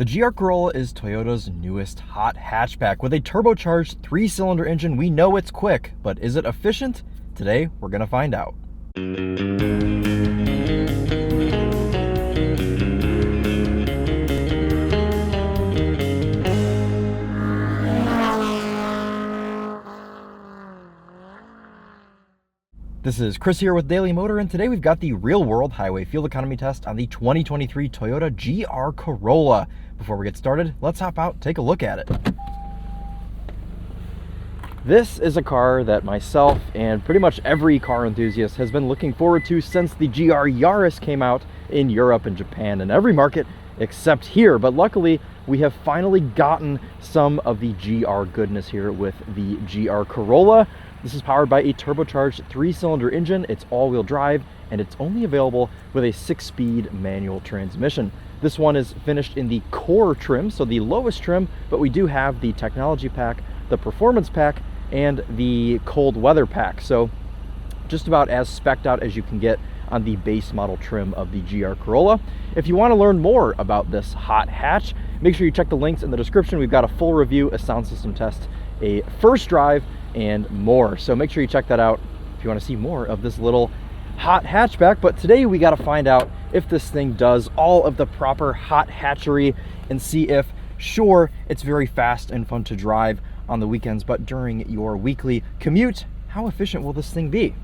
The GR Corolla is Toyota's newest hot hatchback. With a turbocharged 3-cylinder engine, we know it's quick, but is it efficient? Today, we're gonna find out. This is Chris here with Daily Motor, and today we've got the real-world highway fuel economy test on the 2023 Toyota GR Corolla. Before we get started, let's hop out and take a look at it. This is a car that myself and pretty much every car enthusiast has been looking forward to since the GR Yaris came out in Europe and Japan and every market except here. But luckily, we have finally gotten some of the GR goodness here with the GR Corolla. This is powered by a turbocharged 3-cylinder engine. It's all-wheel drive, and it's only available with a 6-speed manual transmission. This one is finished in the core trim, so the lowest trim, but we do have the technology pack, the performance pack, and the cold weather pack. So just about as spec'd out as you can get on the base model trim of the GR Corolla. If you want to learn more about this hot hatch, make sure you check the links in the description. We've got a full review, a sound system test, a first drive, and more. So make sure you check that out if you want to see more of this little hot hatchback. But today we got to find out if this thing does all of the proper hot hatchery and see if, sure, it's very fast and fun to drive on the weekends, but during your weekly commute, how efficient will this thing be?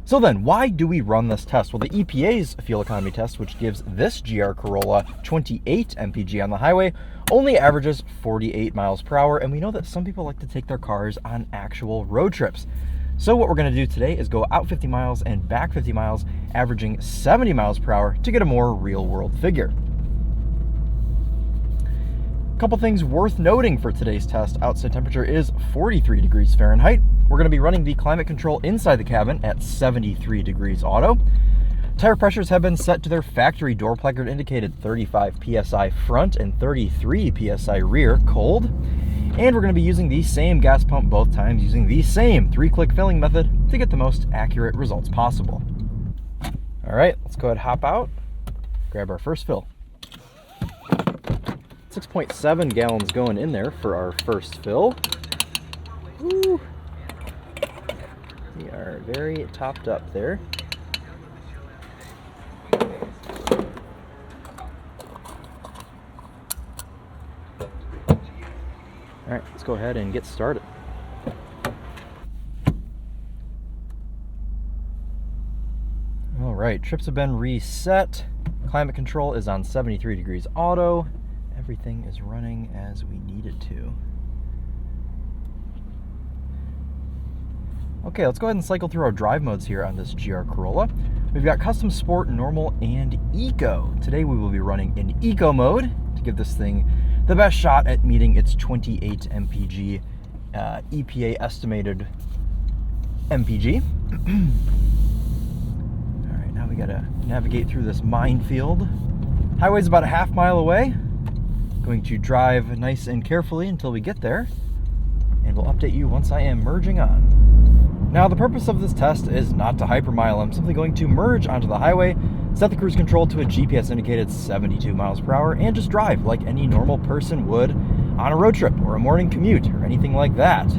So then, why do we run this test? Well, the EPA's fuel economy test, which gives this GR Corolla 28 MPG on the highway, only averages 48 miles per hour, and we know that some people like to take their cars on actual road trips. So what we're going to do today is go out 50 miles and back 50 miles, averaging 70 miles per hour to get a more real-world figure. Couple things worth noting for today's test. Outside temperature is 43 degrees Fahrenheit. We're going to be running the climate control inside the cabin at 73 degrees auto. Tire pressures have been set to their factory door placard indicated 35 psi front and 33 psi rear cold. And we're going to be using the same gas pump both times, using the same 3-click filling method to get the most accurate results possible. All right, let's go ahead and hop out, grab our first fill. 6.7 gallons going in there for our first fill. Woo. We are very topped up there. All right, let's go ahead and get started. All right, trips have been reset. Climate control is on 73 degrees auto. Everything is running as we need it to. Okay, let's go ahead and cycle through our drive modes here on this GR Corolla. We've got custom, sport, normal, and eco. Today we will be running in eco mode to give this thing the best shot at meeting its 28 MPG EPA estimated MPG. All right, now we gotta navigate through this minefield. Highway's about a half mile away. Going to drive nice and carefully until we get there, and we'll update you once I am merging on. Now, the purpose of this test is not to hypermile. I'm simply going to merge onto the highway, set the cruise control to a GPS indicated 72 miles per hour, and just drive like any normal person would on a road trip or a morning commute or anything like that.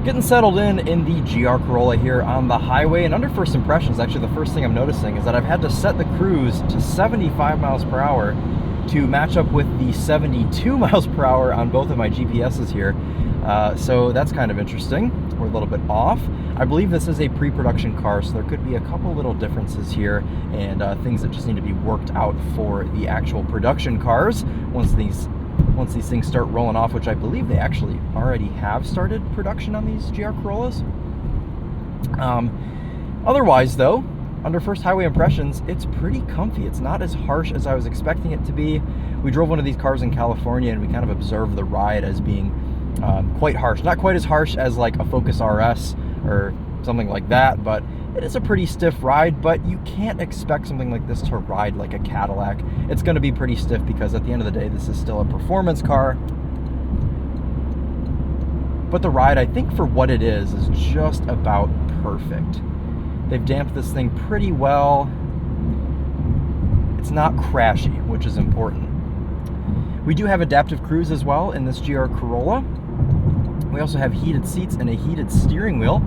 Getting settled in the GR Corolla here on the highway, and under first impressions, actually the first thing I'm noticing is that I've had to set the cruise to 75 miles per hour to match up with the 72 miles per hour on both of my GPSs here. So that's kind of interesting. We're a little bit off. I believe this is a pre-production car, so there could be a couple little differences here and things that just need to be worked out for the actual production cars once these things start rolling off, which I believe they actually already have started production on these GR Corollas. Otherwise, though, under first highway impressions, it's pretty comfy. It's not as harsh as I was expecting it to be. We drove one of these cars in California, and we kind of observed the ride as being quite harsh. Not quite as harsh as like a Focus RS or something like that, but It is a pretty stiff ride, but you can't expect something like this to ride like a Cadillac. It's going to be pretty stiff because at the end of the day, this is still a performance car. But the ride, I think for what it is just about perfect. They've damped this thing pretty well. It's not crashy, which is important. We do have adaptive cruise as well in this GR Corolla. We also have heated seats and a heated steering wheel.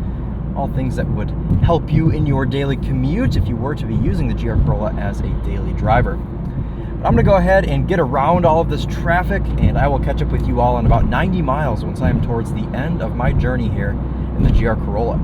All things that would help you in your daily commute if you were to be using the GR Corolla as a daily driver. But I'm going to go ahead and get around all of this traffic, and I will catch up with you all in about 90 miles once I am towards the end of my journey here in the GR Corolla.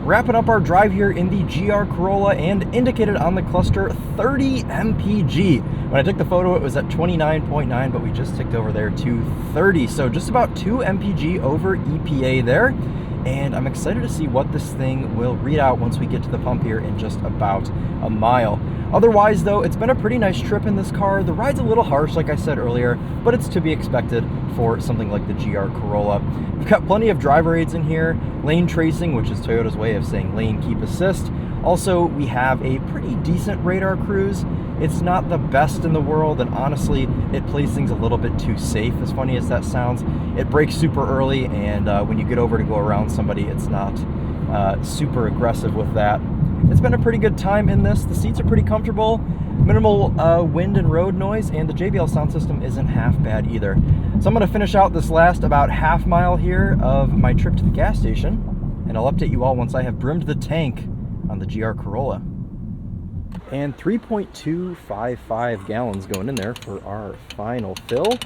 Wrapping up our drive here in the GR Corolla, and indicated on the cluster 30 MPG. When I took the photo, it was at 29.9, but we just ticked over there to 30. So just about 2 MPG over EPA there. And I'm excited to see what this thing will read out once we get to the pump here in just about a mile. Otherwise, though, it's been a pretty nice trip in this car. The ride's a little harsh, like I said earlier, but it's to be expected for something like the GR Corolla. We've got plenty of driver aids in here, lane tracing, which is Toyota's way of saying lane keep assist. Also, we have a pretty decent radar cruise. It's not the best in the world, and honestly, it plays things a little bit too safe, as funny as that sounds. It brakes super early, and when you get over to go around somebody, it's not super aggressive with that. It's been a pretty good time in this. The seats are pretty comfortable, minimal wind and road noise, and the JBL sound system isn't half bad either. So I'm going to finish out this last about half mile here of my trip to the gas station, and I'll update you all once I have brimmed the tank on the GR Corolla. And 3.255 gallons going in there for our final fill.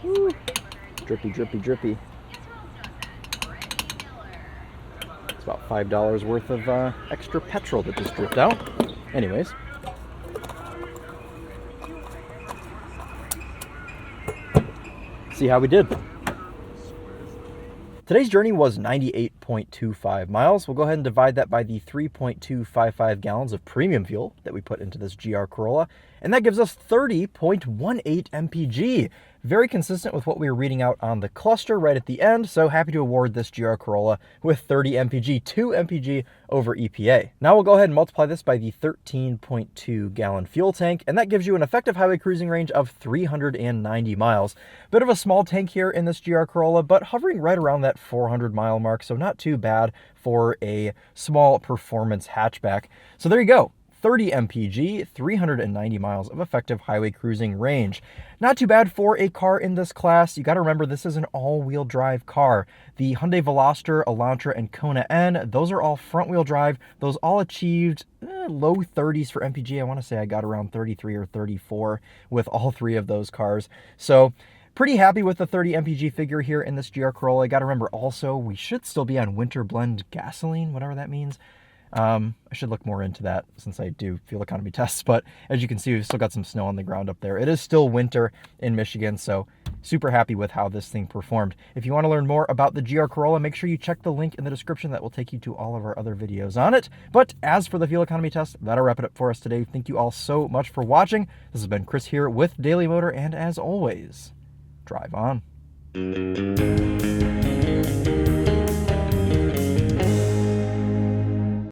Woo. Drippy, drippy, drippy. It's about $5 worth of extra petrol that just dripped out. Anyways. See how we did. Today's journey was 98.25 miles. We'll go ahead and divide that by the 3.255 gallons of premium fuel that we put into this GR Corolla, and that gives us 30.18 MPG. Very consistent with what we were reading out on the cluster right at the end, so happy to award this GR Corolla with 30 MPG, 2 MPG over EPA. Now we'll go ahead and multiply this by the 13.2 gallon fuel tank, and that gives you an effective highway cruising range of 390 miles. Bit of a small tank here in this GR Corolla, but hovering right around that 400 mile mark, so not too bad for a small performance hatchback. So there you go. 30 MPG, 390 miles of effective highway cruising range. Not too bad for a car in this class. You got to remember, this is an all-wheel drive car. The Hyundai Veloster, Elantra, and Kona N, those are all front-wheel drive. Those all achieved low 30s for MPG. I want to say I got around 33 or 34 with all three of those cars. So pretty happy with the 30 MPG figure here in this GR Corolla. You got to remember also, we should still be on winter blend gasoline, whatever that means. I should look more into that since I do fuel economy tests, but as you can see, we've still got some snow on the ground up there. It is still winter in Michigan, so super happy with how this thing performed. If you want to learn more about the GR Corolla, make sure you check the link in the description. That will take you to all of our other videos on it. But as for the fuel economy test, that'll wrap it up for us today. Thank you all so much for watching. This has been Chris here with Daily Motor, and as always, drive on.